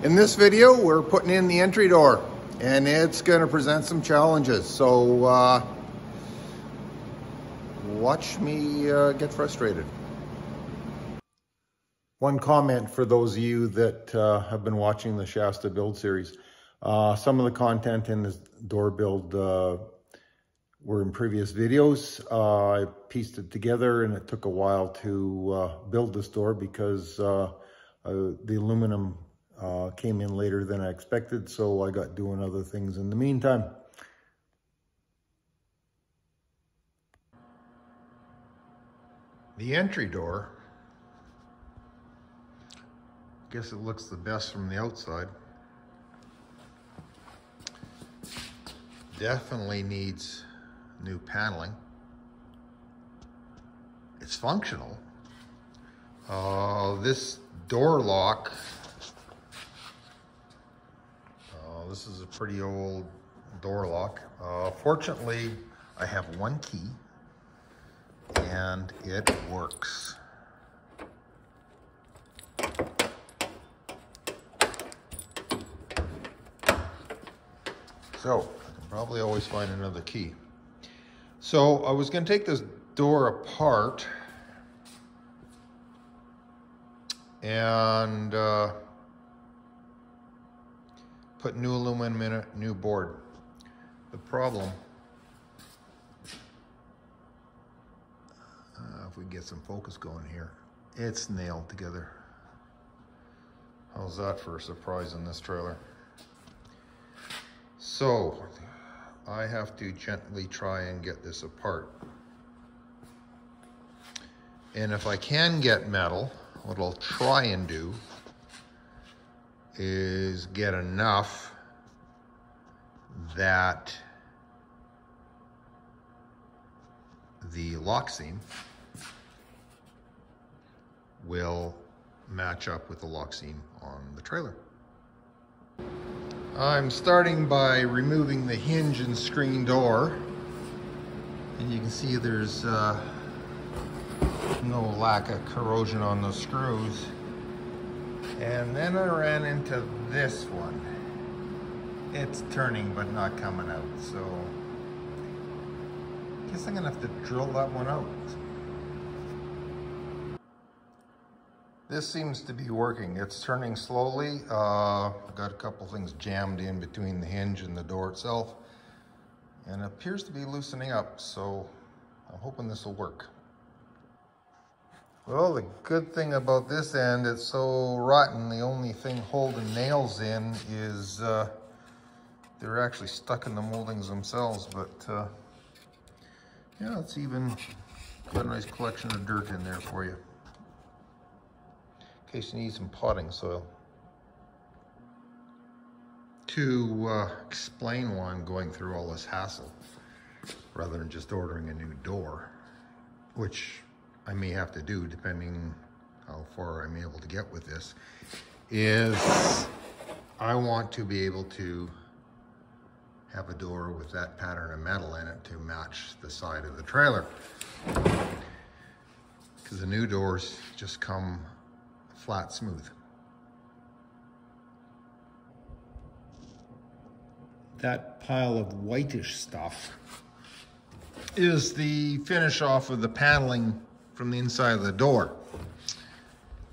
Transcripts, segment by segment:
In this video, we're putting in the entry door, and it's going to present some challenges. So watch me get frustrated. One comment for those of you that have been watching the Shasta build series. Some of the content in this door build were in previous videos. I pieced it together, and it took a while to build this door because the aluminum came in later than I expected, so I got doing other things in the meantime. The entry door, I guess it looks the best from the outside. Definitely needs new paneling. It's functional. This door lock, this is a pretty old door lock. Fortunately, I have one key and it works. So I can probably always find another key. So I was going to take this door apart and put new aluminum in it, new board. The problem, if we get some focus going here, it's nailed together. How's that for a surprise in this trailer? So I have to gently try and get this apart. And if I can get metal, what I'll try and do is get enough that the lock seam will match up with the lock seam on the trailer. I'm starting by removing the hinge and screen door, and you can see there's no lack of corrosion on the screws. And then I ran into this one. It's turning but not coming out, so I guess I'm gonna have to drill that one out. This seems to be working. It's turning slowly. I've got a couple things jammed in between the hinge and the door itself, and it appears to be loosening up, so I'm hoping this will work. Well, the good thing about this end, it's so rotten, the only thing holding nails in is they're actually stuck in the moldings themselves, but yeah, it's even got a nice collection of dirt in there for you, in case you need some potting soil. To explain why I'm going through all this hassle, rather than just ordering a new door, which I may have to do depending how far I'm able to get with this, is I want to be able to have a door with that pattern of metal in it to match the side of the trailer. Because the new doors just come flat smooth. That pile of whitish stuff is the finish off of the paneling from the inside of the door.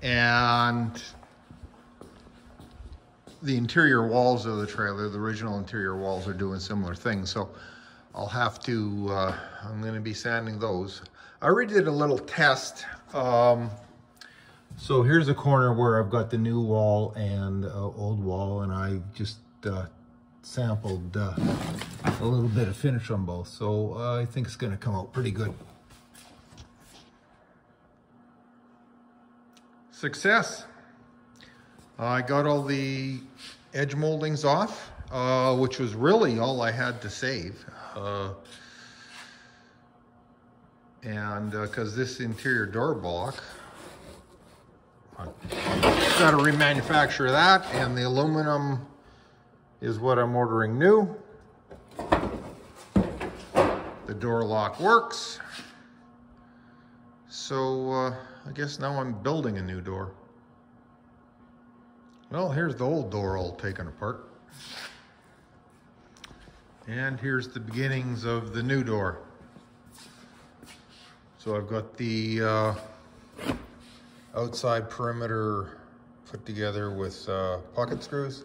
And the interior walls of the trailer, the original interior walls, are doing similar things. So I'll have to, I'm gonna be sanding those. I already did a little test. So here's a corner where I've got the new wall and old wall, and I just sampled a little bit of finish on both. So I think it's gonna come out pretty good. Success. I got all the edge moldings off, which was really all I had to save. And because this interior door block, I've got to remanufacture that, and the aluminum is what I'm ordering new. The door lock works. So I guess now I'm building a new door. Well, here's the old door all taken apart. And here's the beginnings of the new door. So I've got the outside perimeter put together with pocket screws.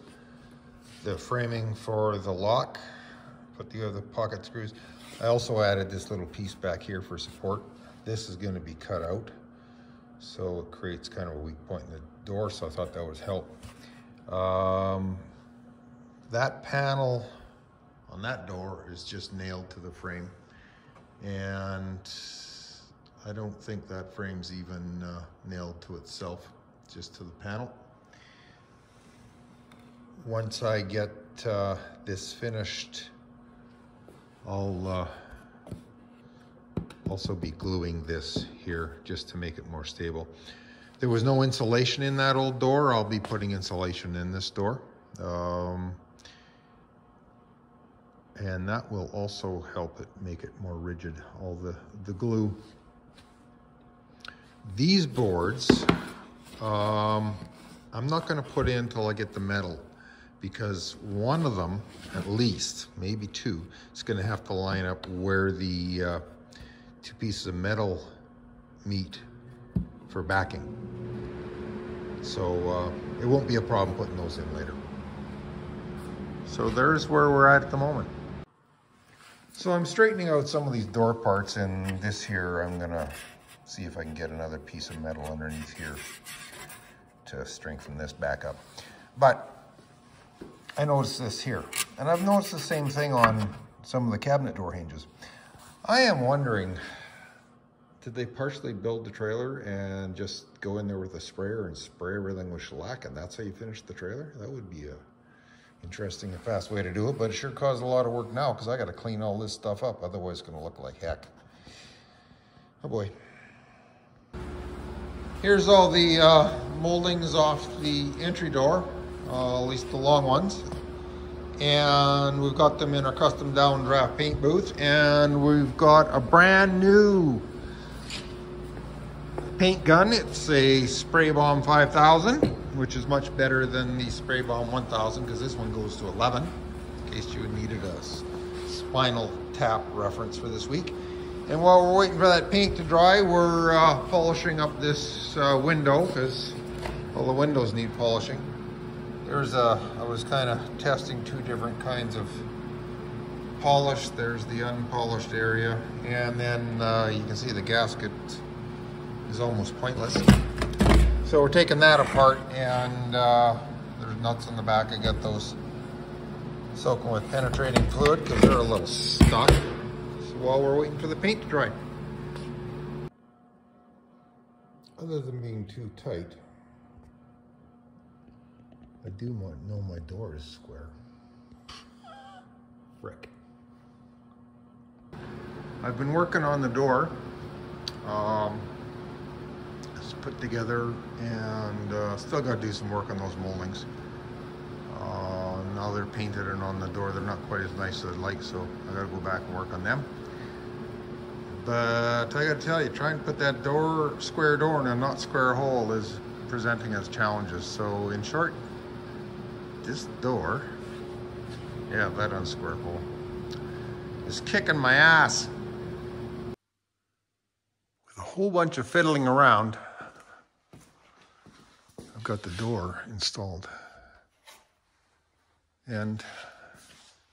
The framing for the lock, put together the pocket screws. I also added this little piece back here for support. This is going to be cut out, so it creates kind of a weak point in the door, so I thought that would help. That panel on that door is just nailed to the frame, and I don't think that frame's even nailed to itself, just to the panel. Once I get this finished, I'll also be gluing this here just to make it more stable. There was no insulation in that old door. I'll be putting insulation in this door. And that will also help it make it more rigid, all the glue. These boards, I'm not gonna put in until I get the metal, because one of them, at least, maybe two, is gonna have to line up where the two pieces of metal meet for backing. So it won't be a problem putting those in later. So there's where we're at the moment. So I'm straightening out some of these door parts, and this here, I'm gonna see if I can get another piece of metal underneath here to strengthen this back up. But I noticed this here, and I've noticed the same thing on some of the cabinet door hinges. I am wondering, did they partially build the trailer and just go in there with a sprayer and spray everything with shellac, and that's how you finish the trailer? That would be a interesting and fast way to do it, but it sure caused a lot of work now because I got to clean all this stuff up, otherwise it's going to look like heck. Oh boy. Here's all the moldings off the entry door, at least the long ones. And we've got them in our custom downdraft paint booth, and we've got a brand new paint gun. It's a Spray Bomb 5000, which is much better than the Spray Bomb 1000 because this one goes to 11, in case you needed a Spinal Tap reference for this week. And while we're waiting for that paint to dry, we're polishing up this window, because all the windows need polishing. I was kind of testing two different kinds of polish. There's the unpolished area, and then you can see the gasket is almost pointless. So we're taking that apart, and there's nuts in the back. I got those soaking with penetrating fluid because they're a little stuck. So while we're waiting for the paint to dry. Other than being too tight, I do know my door is square. Frick. I've been working on the door. It's put together, and still got to do some work on those moldings. Now they're painted and on the door, they're not quite as nice as I'd like, so I got to go back and work on them. But I got to tell you, trying to put that square door in a not square hole is presenting us challenges. So in short, this door, yeah, that unsquare hole, is kicking my ass. With a whole bunch of fiddling around, I've got the door installed, and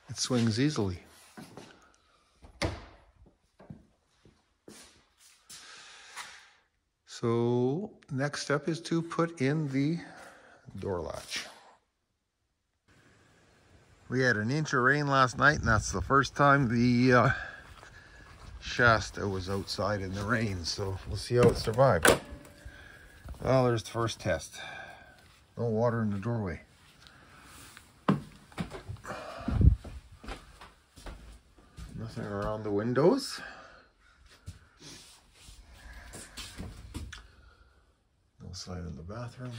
it swings easily. So next step is to put in the door latch. We had an inch of rain last night, and that's the first time the Shasta was outside in the rain, so we'll see how it survived. Well, there's the first test. No water in the doorway. Nothing around the windows. No sign in the bathroom.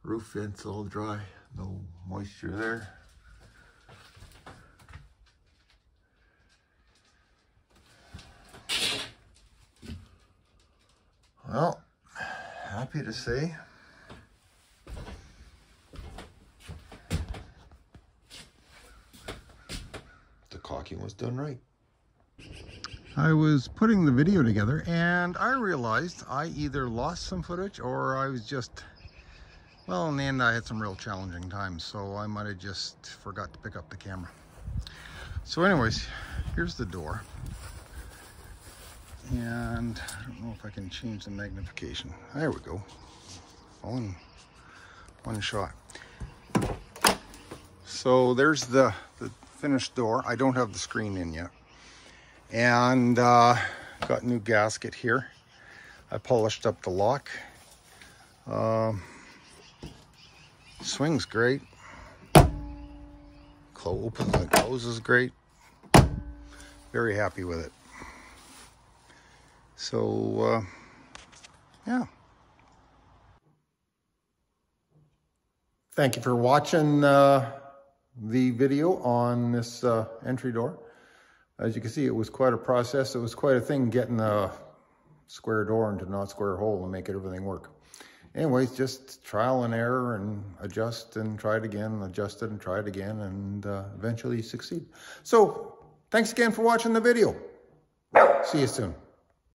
Roof vents all dry, no moisture there. Well, happy to say the caulking was done right. I was putting the video together and I realized I either lost some footage or I was just, well, in the end I had some real challenging times, so I might have just forgot to pick up the camera. So anyways, here's the door. And I don't know if I can change the magnification. There we go. All in one shot. So there's the finished door. I don't have the screen in yet. And got a new gasket here. I polished up the lock. Swing's great. Opens and closes great. Very happy with it. So, yeah. Thank you for watching the video on this entry door. As you can see, it was quite a process. It was quite a thing getting a square door into not square hole and make everything work. Anyways, just trial and error and adjust and try it again, adjust it and try it again, and eventually succeed. So, thanks again for watching the video. See you soon.